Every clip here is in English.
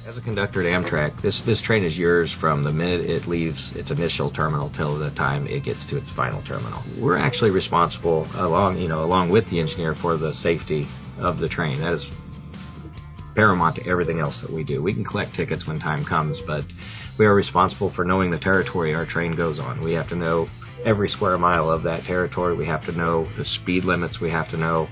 As a conductor at Amtrak, this train is yours from the minute it leaves its initial terminal till the time it gets to its final terminal. We're actually responsible along with the engineer for the safety of the train. That is paramount to everything else that we do. We can collect tickets when time comes, but we are responsible for knowing the territory our train goes on. We have to know every square mile of that territory. We have to know the speed limits. We have to know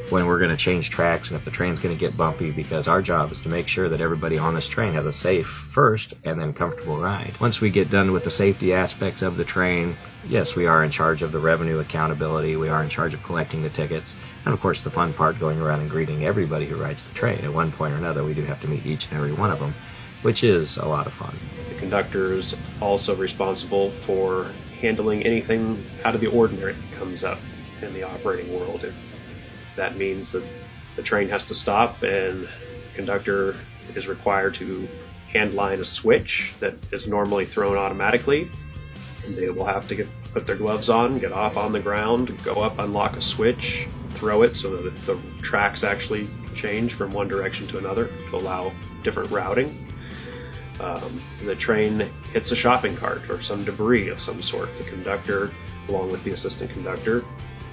when we're going to change tracks and if the train's going to get bumpy, because our job is to make sure that everybody on this train has a safe first and then comfortable ride. Once we get done with the safety aspects of the train, yes, we are in charge of the revenue accountability. We are in charge of collecting the tickets. And of course, the fun part, going around and greeting everybody who rides the train. At one point or another, we do have to meet each and every one of them, which is a lot of fun. The conductor is also responsible for handling anything out of the ordinary that comes up in the operating world. If that means that the train has to stop and the conductor is required to hand line a switch that is normally thrown automatically, they will have to put their gloves on, get off on the ground, go up, unlock a switch, throw it so that the tracks actually change from one direction to another to allow different routing. The train hits a shopping cart or some debris of some sort. The conductor, along with the assistant conductor,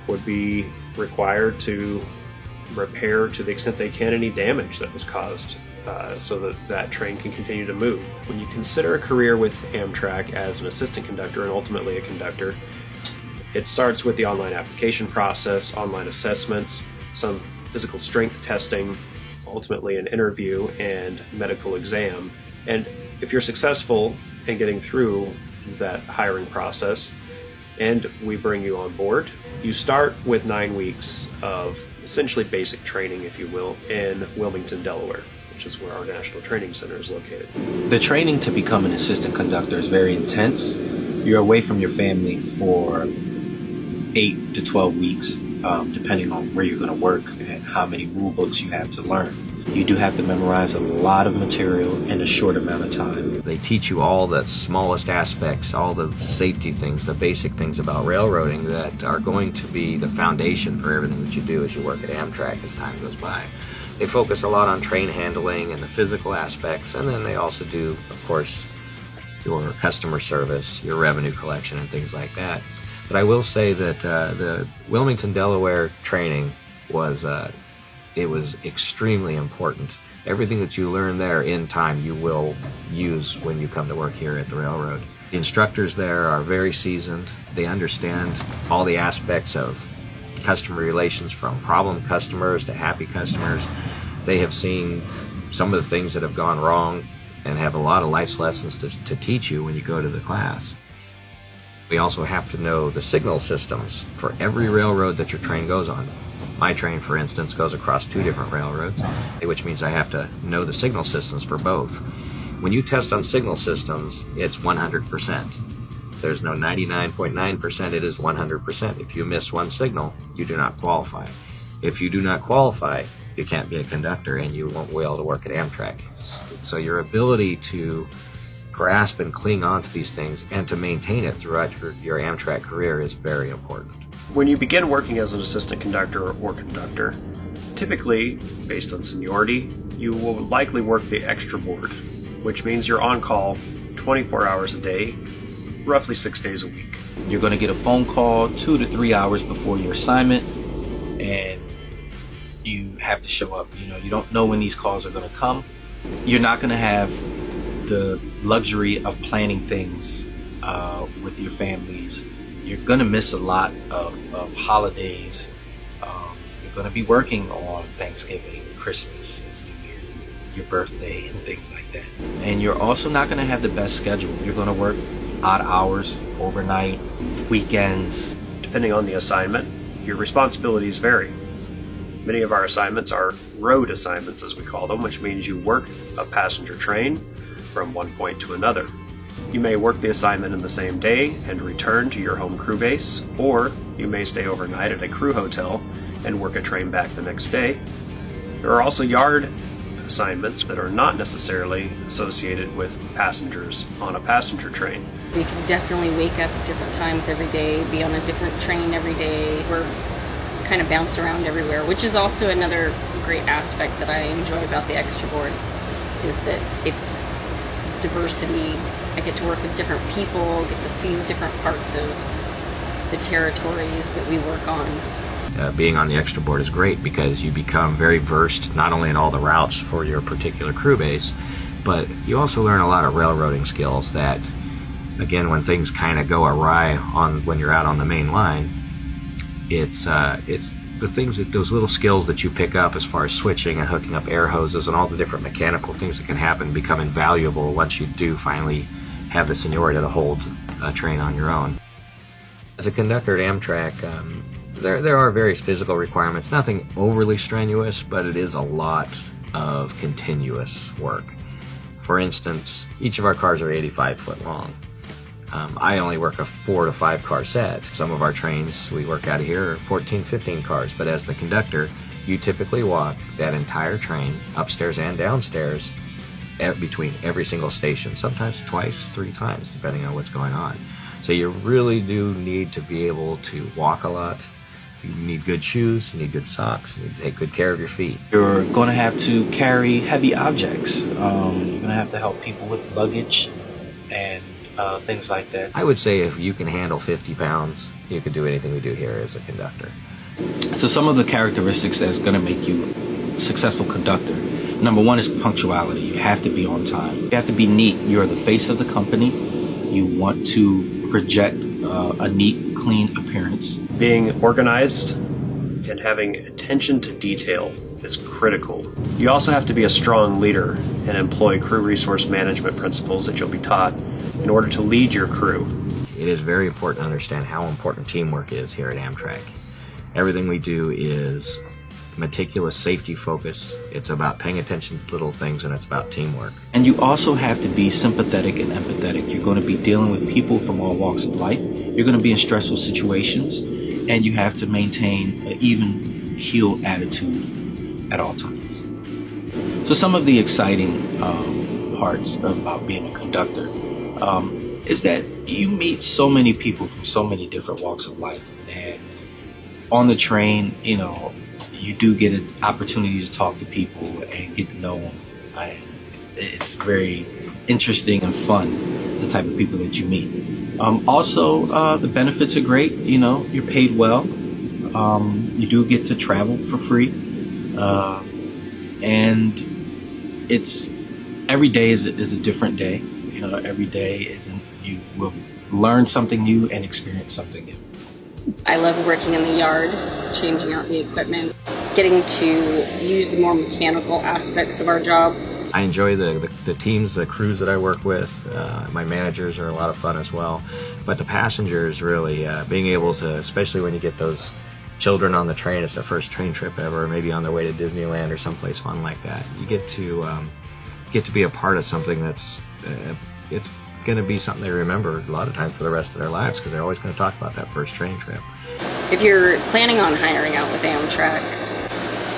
would be required to repair, to the extent they can, any damage that was caused so that that train can continue to move. When you consider a career with Amtrak as an assistant conductor and ultimately a conductor, it starts with the online application process, online assessments, some physical strength testing, ultimately an interview and medical exam. And if you're successful in getting through that hiring process and we bring you on board, you start with 9 weeks of essentially basic training, if you will, in Wilmington, Delaware, which is where our National Training Center is located. The training to become an assistant conductor is very intense. You're away from your family for 8 to 12 weeks, depending on where you're going to work and how many rule books you have to learn. You do have to memorize a lot of material in a short amount of time. They teach you all the smallest aspects, all the safety things, the basic things about railroading that are going to be the foundation for everything that you do as you work at Amtrak as time goes by. They focus a lot on train handling and the physical aspects, and then they also do, of course, your customer service, your revenue collection, and things like that. But I will say that the Wilmington, Delaware training was it was extremely important. Everything that you learn there in time you will use when you come to work here at the railroad. The instructors there are very seasoned. They understand all the aspects of customer relations, from problem customers to happy customers. They have seen some of the things that have gone wrong and have a lot of life's lessons to teach you when you go to the class. We also have to know the signal systems for every railroad that your train goes on. My train, for instance, goes across 2 different railroads, which means I have to know the signal systems for both. When you test on signal systems, it's 100%. There's no 99.9%, it is 100%. If you miss one signal, you do not qualify. If you do not qualify, you can't be a conductor and you won't be able to work at Amtrak. So your ability to grasp and cling on to these things and to maintain it throughout your Amtrak career is very important. When you begin working as an assistant conductor or conductor, typically, based on seniority, you will likely work the extra board, which means you're on call 24 hours a day, roughly 6 days a week. You're going to get a phone call 2 to 3 hours before your assignment, and you have to show up. You don't know when these calls are going to come. You're not going to have the luxury of planning things with your families. You're going to miss a lot of holidays. You're going to be working on Thanksgiving, Christmas, New Year's, your birthday, and things like that. And you're also not going to have the best schedule. You're going to work odd hours, overnight, weekends. Depending on the assignment, your responsibilities vary. Many of our assignments are road assignments, as we call them, which means you work a passenger train from one point to another. You may work the assignment in the same day and return to your home crew base, or you may stay overnight at a crew hotel and work a train back the next day. There are also yard assignments that are not necessarily associated with passengers on a passenger train. We can definitely wake up at different times every day, be on a different train every day. We're kind of bounce around everywhere, which is also another great aspect that I enjoy about the extra board. is that it's diversity. I get to work with different people, get to see different parts of the territories that we work on. Being on the extra board is great because you become very versed not only in all the routes for your particular crew base, but you also learn a lot of railroading skills that, again, when things kind of go awry when you're out on the main line, it's the things that those little skills that you pick up as far as switching and hooking up air hoses and all the different mechanical things that can happen become invaluable once you do finally have the seniority to hold a train on your own. As a conductor at Amtrak, there are various physical requirements, nothing overly strenuous, but it is a lot of continuous work. For instance, each of our cars are 85 foot long. I only work a 4 to 5 car set. Some of our trains we work out of here are 14, 15 cars, but as the conductor, you typically walk that entire train, upstairs and downstairs, between every single station, sometimes twice, 3 times, depending on what's going on. So you really do need to be able to walk a lot. You need good shoes, you need good socks, you need to take good care of your feet. You're going to have to carry heavy objects. You're going to have to help people with luggage and things like that. I would say if you can handle 50 pounds, you can do anything we do here as a conductor. So some of the characteristics that's going to make you a successful conductor. Number one is punctuality. You have to be on time. You have to be neat. You're the face of the company. You want to project a neat, clean appearance. Being organized and having attention to detail is critical. You also have to be a strong leader and employ crew resource management principles that you'll be taught in order to lead your crew. It is very important to understand how important teamwork is here at Amtrak. Everything we do is meticulous safety focus. It's about paying attention to little things, and it's about teamwork. And you also have to be sympathetic and empathetic. You're going to be dealing with people from all walks of life. You're going to be in stressful situations, and you have to maintain an even-keeled attitude at all times. So some of the exciting parts about being a conductor is that you meet so many people from so many different walks of life. And on the train, you do get an opportunity to talk to people and get to know them. And it's very interesting and fun, the type of people that you meet. Also, the benefits are great. You're paid well. You do get to travel for free. And it's every day is a different day. Every day you will learn something new and experience something new. I love working in the yard, changing out the equipment, getting to use the more mechanical aspects of our job. I enjoy the teams, the crews that I work with. My managers are a lot of fun as well. But the passengers really, being able to, especially when you get those children on the train, it's their first train trip ever, maybe on their way to Disneyland or someplace fun like that. You get to be a part of something that's, it's going to be something they remember a lot of times for the rest of their lives, because they're always going to talk about that first train trip. If you're planning on hiring out with Amtrak,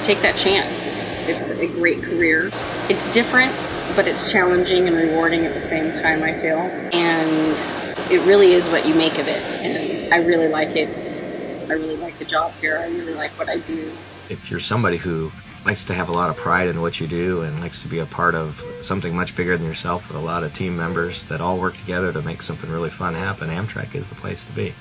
take that chance. It's a great career. It's different, but it's challenging and rewarding at the same time, I feel. And it really is what you make of it. And I really like it. I really like the job here. I really like what I do. If you're somebody who likes to have a lot of pride in what you do and likes to be a part of something much bigger than yourself with a lot of team members that all work together to make something really fun happen, Amtrak is the place to be.